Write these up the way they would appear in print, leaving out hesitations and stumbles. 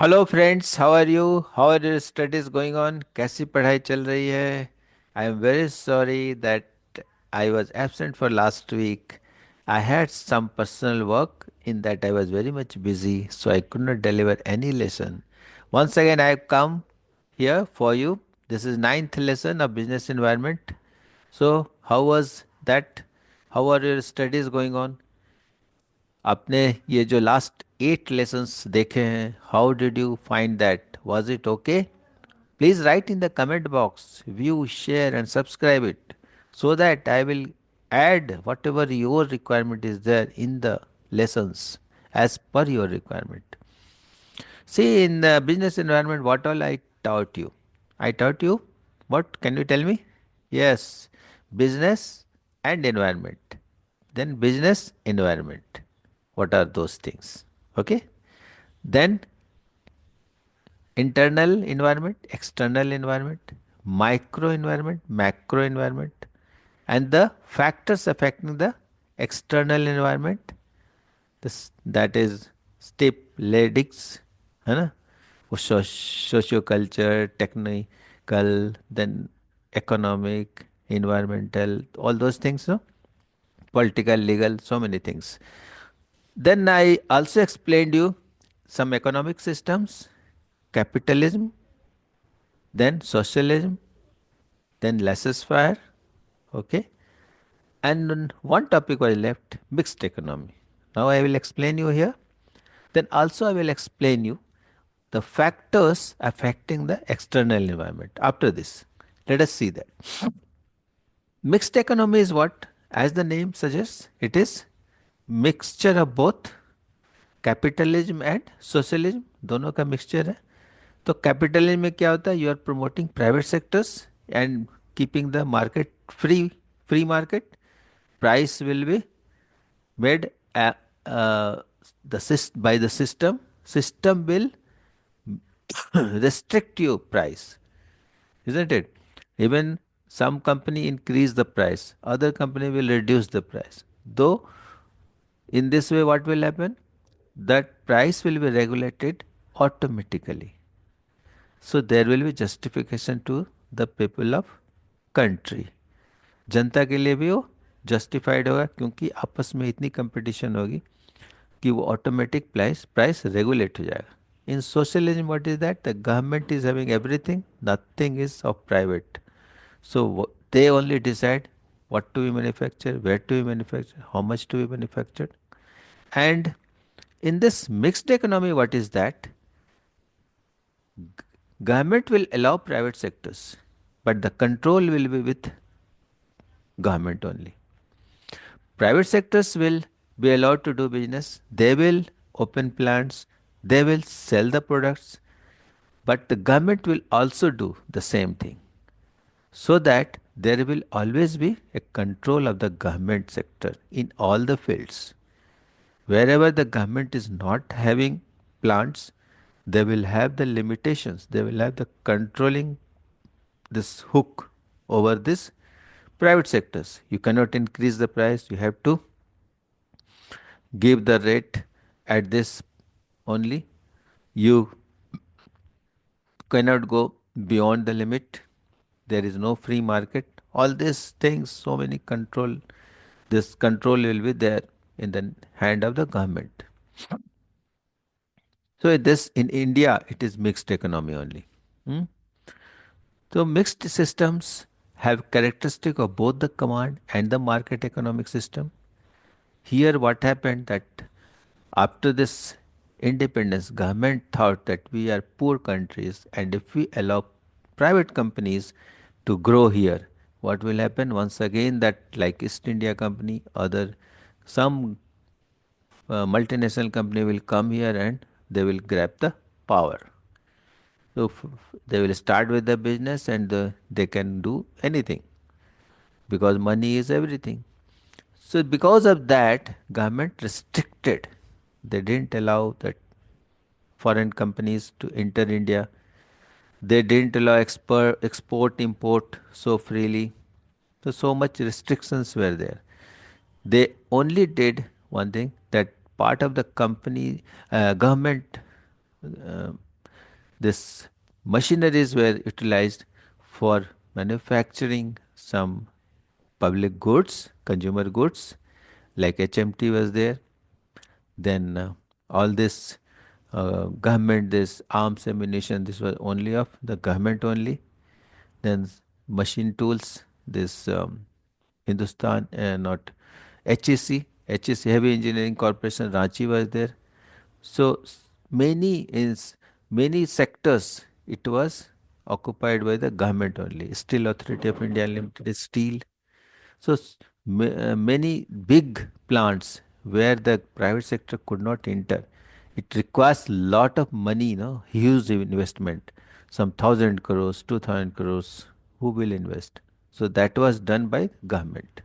Hello friends, how are you? How are your studies going on? कैसी पढ़ाई चल रही है? I am very sorry that I was absent for last week. I had some personal work in that I was very much busy, so I could not deliver any lesson. Once again, I have come here for you. This is ninth lesson of business environment. So, how was that? How are your studies going on? आपने ये जो last 8 lessons देखे हैं, how did you find that? Was it okay? Please right in the comment box, view, share and subscribe it, so that I will add whatever your requirement is there in the lessons as per your requirement. See, in the business environment, what all I taught you? I taught you what? Can you tell me? Yes, business and environment. Then business environment. What are those things? Okay. Then internal environment, external environment, micro environment, macro environment, and the factors affecting the external environment. This that is steepledigs, है ना? वो socioculture, technical, then economic, environmental, all those things, no? Political, legal, so many things. Then I also explained you some economic systems, capitalism, then socialism, then laissezfaire, okay? And then one topic was left, mixed economy. Now I will explain you here. Then also I will explain you the factors affecting the external environment. After this, let us see that. Mixed economy is what? As the name suggests, it is mixture of both capitalism and socialism, दोनों का mixture है. तो capitalism में क्या होता है? You are promoting private sectors and keeping the market free. Free market, price will be made by the system. System will restrict you price, isn't it? Even some company increase the price, other company will reduce the price. Though in this way, what will happen? That price will be regulated automatically. So there will be justification to the people of country. जनता के लिए भी वो justified होगा, क्योंकि आपस में इतनी competition होगी कि वो ऑटोमेटिक प्राइस प्राइस रेगुलेट हो जाएगा. In socialism what is that? The government is having everything, nothing is of private. So they only decide what to be manufactured, where to be manufactured, how much to be manufactured. And in this mixed economy, what is that? Government will allow private sectors, but the control will be with government only. Private sectors will be allowed to do business. They will open plants. They will sell the products, but the government will also do the same thing, so that there will always be a control of the government sector in all the fields. Wherever the government is not having plants, they will have the limitations, they will have the controlling this hook over this private sectors. You cannot increase the price, you have to give the rate at this only. You cannot go beyond the limit. There is no free market. All these things, so many control, this control will be there in the hand of the government. So this in India, it is mixed economy only. Hmm? So mixed systems have characteristic of both the command and the market economic system. Here what happened that after this independence, government thought that we are poor countries, and if we allow private companies to grow here, what will happen? Once again, that like East India Company, other some multinational company will come here and they will grab the power. So they will start with the business, and they can do anything because money is everything. So because of that, government restricted. They didn't allow that foreign companies to enter India. They didn't allow export import so freely. So much restrictions were there. They only did one thing, that part of the company government This machineries were utilized for manufacturing some public goods, consumer goods, like HMT was there. Then all this government, this arms ammunition, this was only of the government only. Then machine tools, this Hindustan, not HEC, Heavy Engineering Corporation, Ranchi was there. So many sectors it was occupied by the government only. Steel Authority of India Limited is steel. So many big plants where the private sector could not enter. It requires lot of money, huge investment, some 1,000 crores, 2,000 crores. Who will invest? So that was done by government.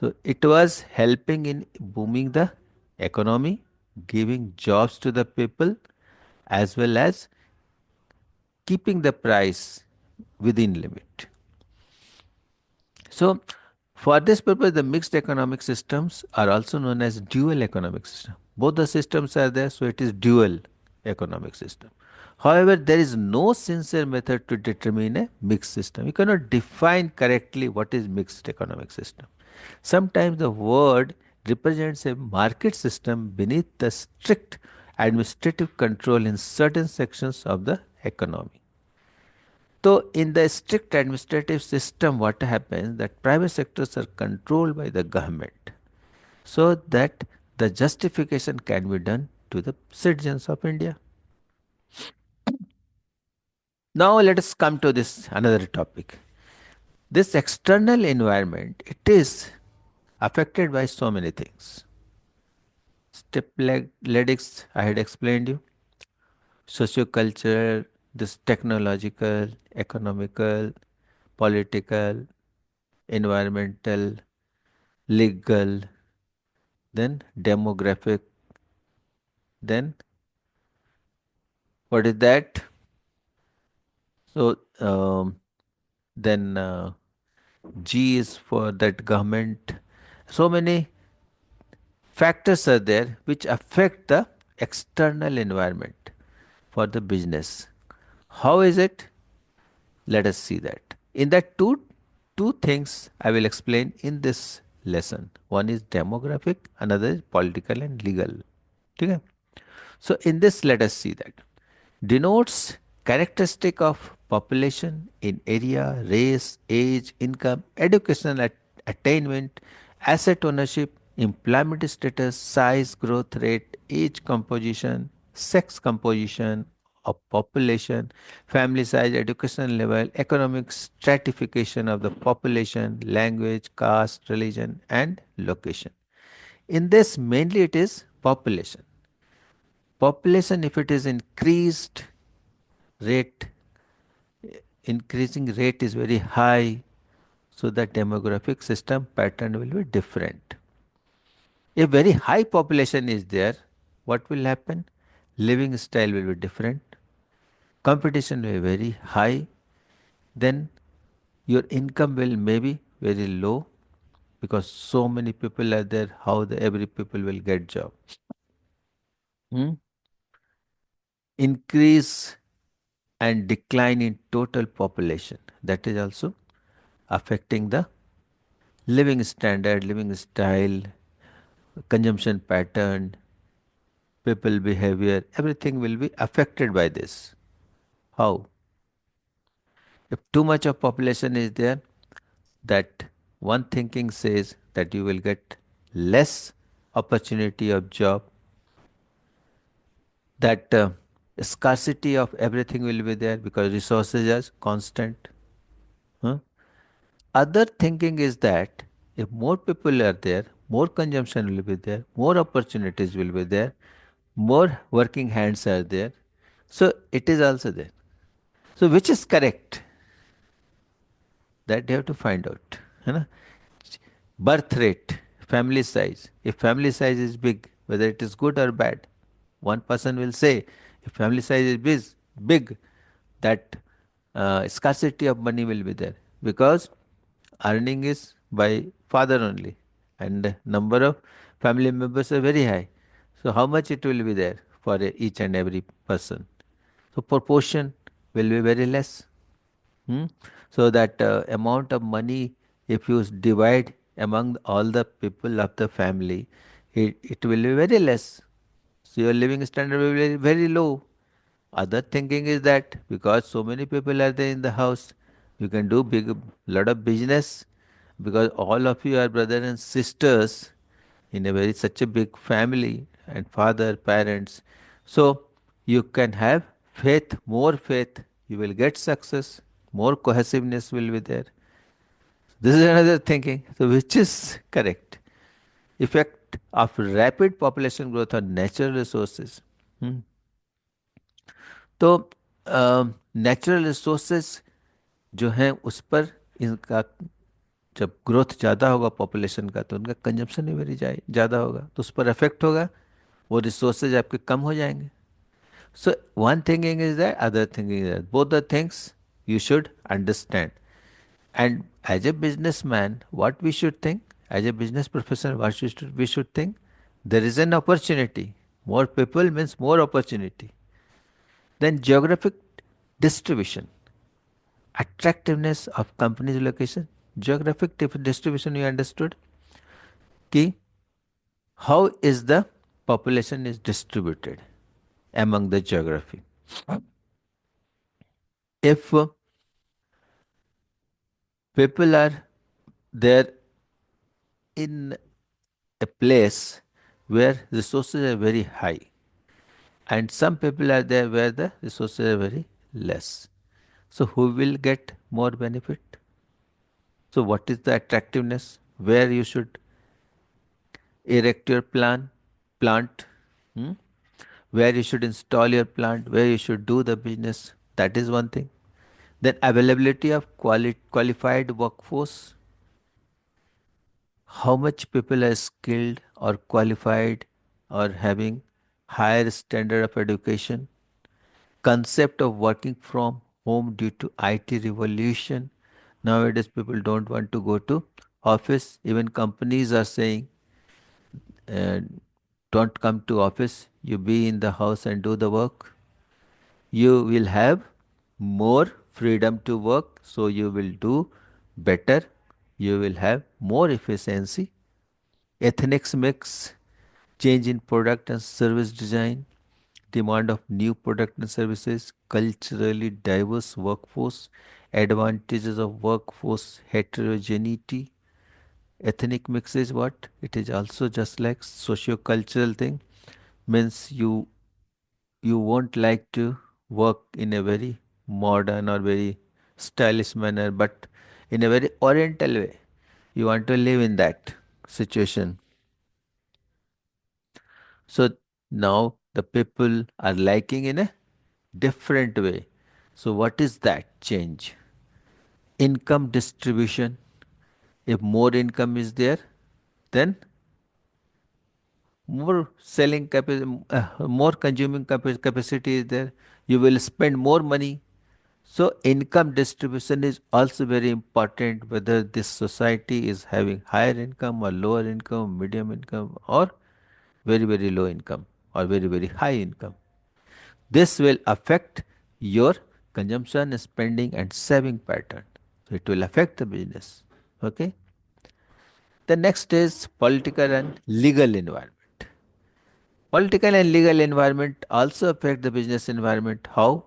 So it was helping in booming the economy, giving jobs to the people, as well as keeping the price within limit. So, for this purpose, the mixed economic systems are also known as dual economic system. Both the systems are there, so it is dual economic system. However, there is no sincere method to determine a mixed system. You cannot define correctly what is mixed economic system. Sometimes the word represents a market system beneath the strict administrative control in certain sections of the economy. So in the strict administrative system, what happens that private sectors are controlled by the government so that the justification can be done to the citizens of India. Now let us come to this another topic. This external environment, it is affected by so many things. Steepledigs, I had explained you. Sociocultural, this technological, economical, political, environmental, legal, then demographic, then what is that? So then G is for that government. So many factors are there which affect the external environment for the business. How is it? Let us see that. In that two things I will explain in this lesson. One is demographic, another is political and legal. Okay? So in this, let us see that. Denotes characteristic of population in area, race, age, income, educational attainment, asset ownership, employment status, size, growth rate, age composition, sex composition of population, family size, educational level, economic stratification of the population, language, caste, religion, and location. In this, mainly it is population. Population, if it is rate, increasing rate is very high, so the demographic system pattern will be different. If very high population is there, what will happen? Living style will be different. Competition will be very high. Then your income will maybe very low because so many people are there. How every people will get job? Hmm? Increase and decline in total population. That is also affecting the living standard, living style, consumption pattern, people behavior, everything will be affected by this. How? If too much of population is there, that one thinking says that you will get less opportunity of job, that scarcity of everything will be there because resources are constant. Huh? Other thinking is that if more people are there, more consumption will be there, more opportunities will be there, more working hands are there. So it is also there. So which is correct? That you have to find out. है ना? Birth rate, family size. If family size is big, whether it is good or bad, one person will say, if family size is big, that scarcity of money will be there because earning is by father only, and number of family members are very high. So how much it will be there for each and every person? So proportion will be very less. Hmm? So that amount of money, if you divide among all the people of the family, it will be very less. So your living standard will be very, very low. Other thinking is that because so many people are there in the house, you can do big lot of business because all of you are brothers and sisters in a very such a big family and father, parents. So you can have faith, more faith, you will get success, more cohesiveness will be there. This is another thinking. So which is correct? Effect of rapid population growth on natural resources. Hmm. तो natural resources जो हैं उस पर इनका जब growth ज़्यादा होगा population का तो उनका कंजम्पशन भी वेरी ज़्यादा होगा तो उस पर इफेक्ट होगा वो रिसोर्सेज आपके कम हो जाएंगे so one thinking is that other thinking is that both the things you should understand and as a business man what we should think as a business professional what we should think there is an opportunity more people means more opportunity then geographic distribution attractiveness of company's location geographic distribution you understood कि how is the population is distributed among the geography if people are there in a place where resources are very high and some people are there where the resources are very less so who will get more benefit so what is the attractiveness where you should erect your plant hmm? Where you should install your plant where you should do the business that is one thing then availability of qualified workforce how much people are skilled or qualified or having higher standard of education concept of working from home due to IT revolution nowadays people don't want to go to office even companies are saying uh, don't come to office you be in the house and do the work you will have more freedom to work so you will do better you will have more efficiency ethnics mix change in product and service design demand of new product and services culturally diverse workforce advantages of workforce heterogeneity ethnic mix is what it is also just like sociocultural thing means you won't like to work in a very modern or very stylish manner, but in a very oriental way. You want to live in that situation. So now the people are liking in a different way. So what is that change? Income distribution. If more income is there, then more selling capacity, more consuming capacity is there. You will spend more money. So income distribution is also very important whether this society is having higher income or lower income, medium income or very, very low income or very, very high income. This will affect your consumption, spending and saving pattern. So it will affect the business. Okay. The next is political and legal environment. Political and legal environment also affect the business environment. How?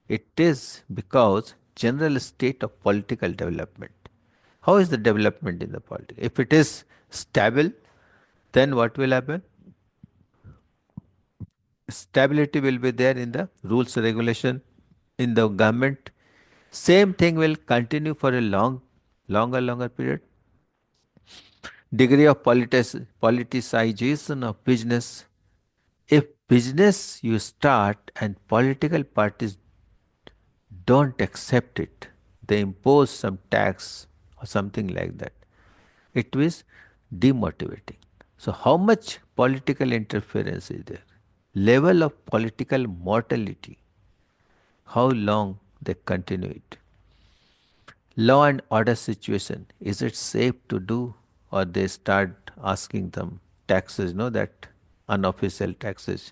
It is because general state of political development. How is the development in the politics? If it is stable, then what will happen? Stability will be there in the rules regulation in the government. Same thing will continue for a longer period. Degree of politicization of business. If business you start and political parties don't accept it, they impose some tax or something like that. It is demotivating. So, how much political interference is there? Level of political mortality, how long they continue it. Law and order situation, is it safe to do or they start asking them taxes, that unofficial taxes.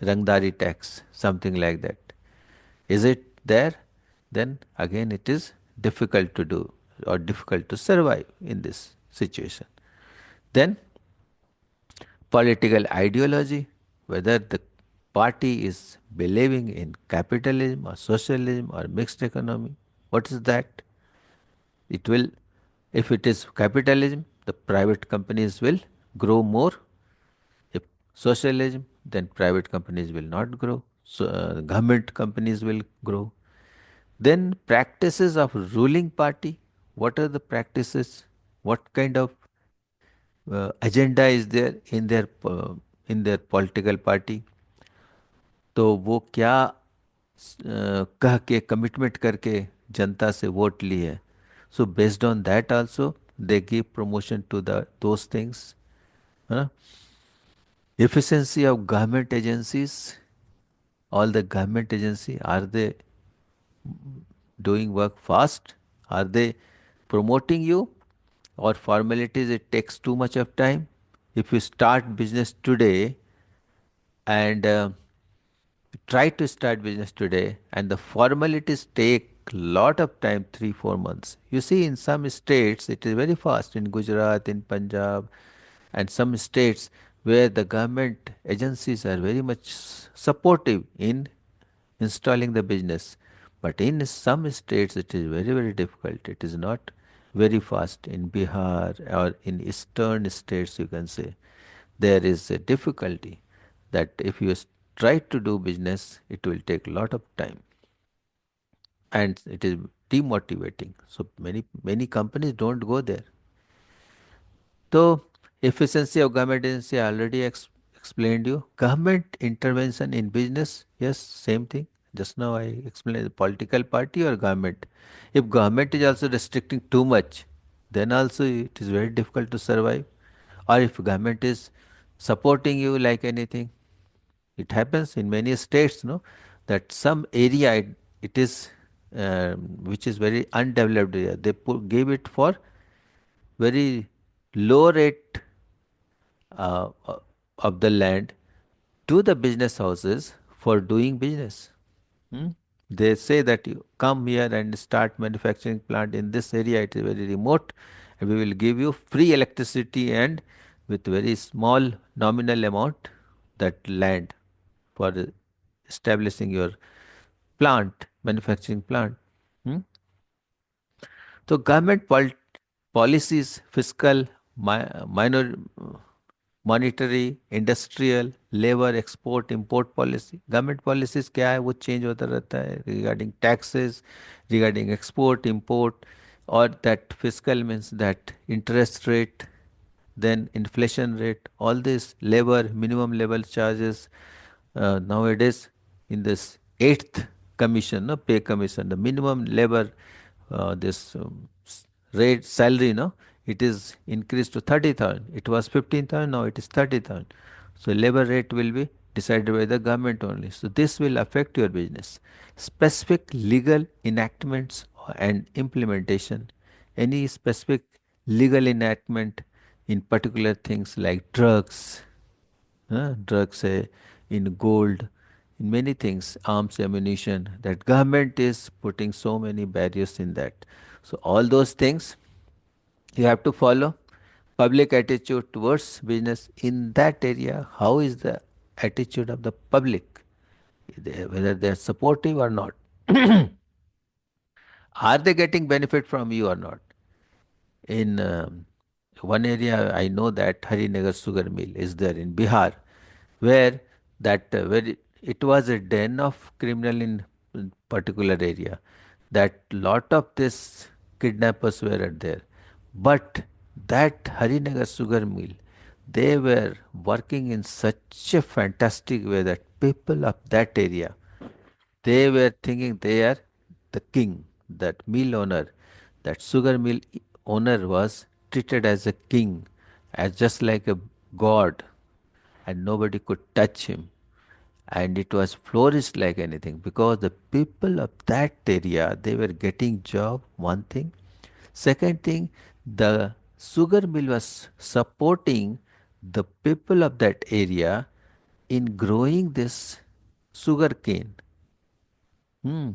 Rangdari tax, something like that. Is it there? Then again it is difficult to do or difficult to survive in this situation. Then political ideology, whether the party is believing in capitalism or socialism or mixed economy. What is that? It will, if it is capitalism, the private companies will grow more. If socialism, then private companies will not grow. So government companies will grow. Then practices of ruling party. What are the practices? What kind of agenda is there in their political party? तो वो क्या कह के commitment करके जनता से vote ली है. So based on that also they give promotion to the those things. Efficiency of government agencies. All the government agency, are they doing work fast? Are they promoting you? Or formalities, it takes too much of time? If you start business today and try to start business today and the formalities take lot of time, 3 4 months. You see, in some states it is very fast, in Gujarat, in Punjab, and some states where the government agencies are very much supportive in installing the business. But in some states it is very, very difficult. It is not very fast. In Bihar or in eastern states, you can say, there is a difficulty that if you try to do business, it will take a lot of time and it is demotivating. So many companies don't go there. So efficiency of government agency I already explained you. Government intervention in business, yes, same thing. Just now I explained the political party or government. If government is also restricting too much, then also it is very difficult to survive. Or if government is supporting you like anything, it happens in many states, no, that some area it is which is very undeveloped area. They give it for very low rate of the land to the business houses for doing business. Hmm? They say that you come here and start manufacturing plant in this area. It is very remote, and we will give you free electricity and with very small nominal amount that land for establishing your plant, manufacturing plant. Hmm? So government policies, fiscal, minor, monetary, industrial, labor, export, import policy. Government policies क्या है वो change होता रहता है regarding taxes, regarding export, import, or that fiscal means that interest rate, then inflation rate, all this labor, minimum level charges. Nowadays, in this eighth commission, no pay commission, the minimum labor, this rate salary, no, it is increased to 30,000. It was 15,000, now it is 30,000. So labor rate will be decided by the government only. So this will affect your business. Specific legal enactments and implementation. Any specific legal enactment in particular things like drugs, drugs in gold, in many things, arms, ammunition, that government is putting so many barriers in that. So all those things you have to follow. Public attitude towards business in that area. How is the attitude of the public? Whether they are supportive or not. Are they getting benefit from you or not? In one area, I know that Harinagar sugar mill is there in Bihar, where where it was a den of criminal in particular area. That lot of this kidnappers were at there, but that Harinagar sugar mill, they were working in such a fantastic way that people of that area, they were thinking they are the king, that mill owner, that sugar mill owner was treated as a king, as just like a god, and nobody could touch him. And it was flourished like anything because the people of that area, they were getting job, one thing. Second thing, the sugar mill was supporting the people of that area in growing this sugar cane, hmm,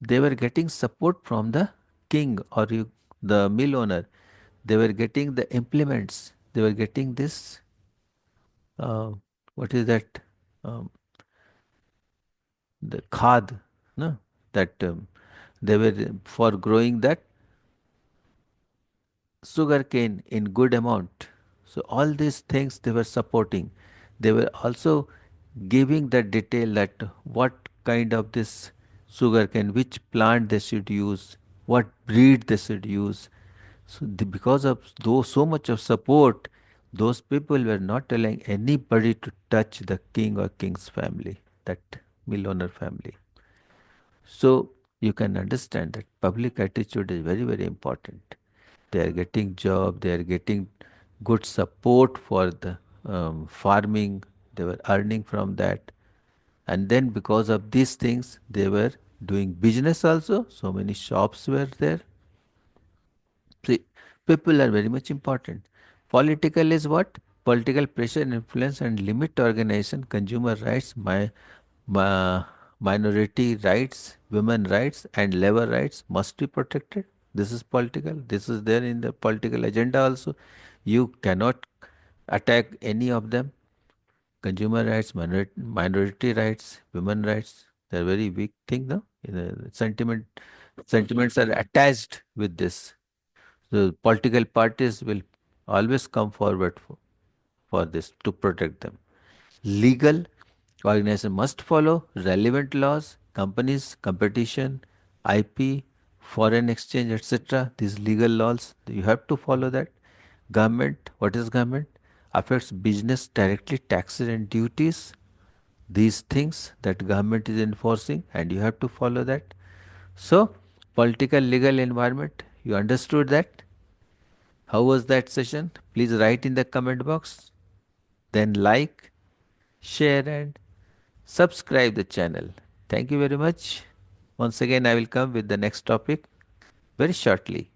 they were getting support from the king or the mill owner. They were getting the implements. They were getting this, uh, what is that? Um, the khad, no? That they were for growing that sugarcane in good amount. So all these things they were supporting. They were also giving the detail that what kind of this sugarcane, which plant they should use, what breed they should use. So because of those so much of support, those people were not allowing anybody to touch the king or king's family, that mill owner family. So you can understand that public attitude is very, very important. They are getting job, they are getting good support for the farming, they were earning from that. And then because of these things, they were doing business also. So many shops were there. See, people are very much important. Political is what? Political pressure, influence, and limit organization, consumer rights, my minority rights, women rights, and labor rights must be protected. This is political. This is there in the political agenda also. You cannot attack any of them. Consumer rights, minority rights, women rights. They're very weak thing, no? Sentiments are attached with this. The political parties will always come forward for this to protect them. Legal organization must follow relevant laws, companies, competition, IP, foreign exchange, etc. These legal laws, you have to follow that. Government, what is government? Affects business directly, taxes and duties. These things that government is enforcing, and you have to follow that. So, political legal environment, you understood that? How was that session? Please write in the comment box. Then like, share and subscribe the channel. Thank you very much. Once again, I will come with the next topic very shortly.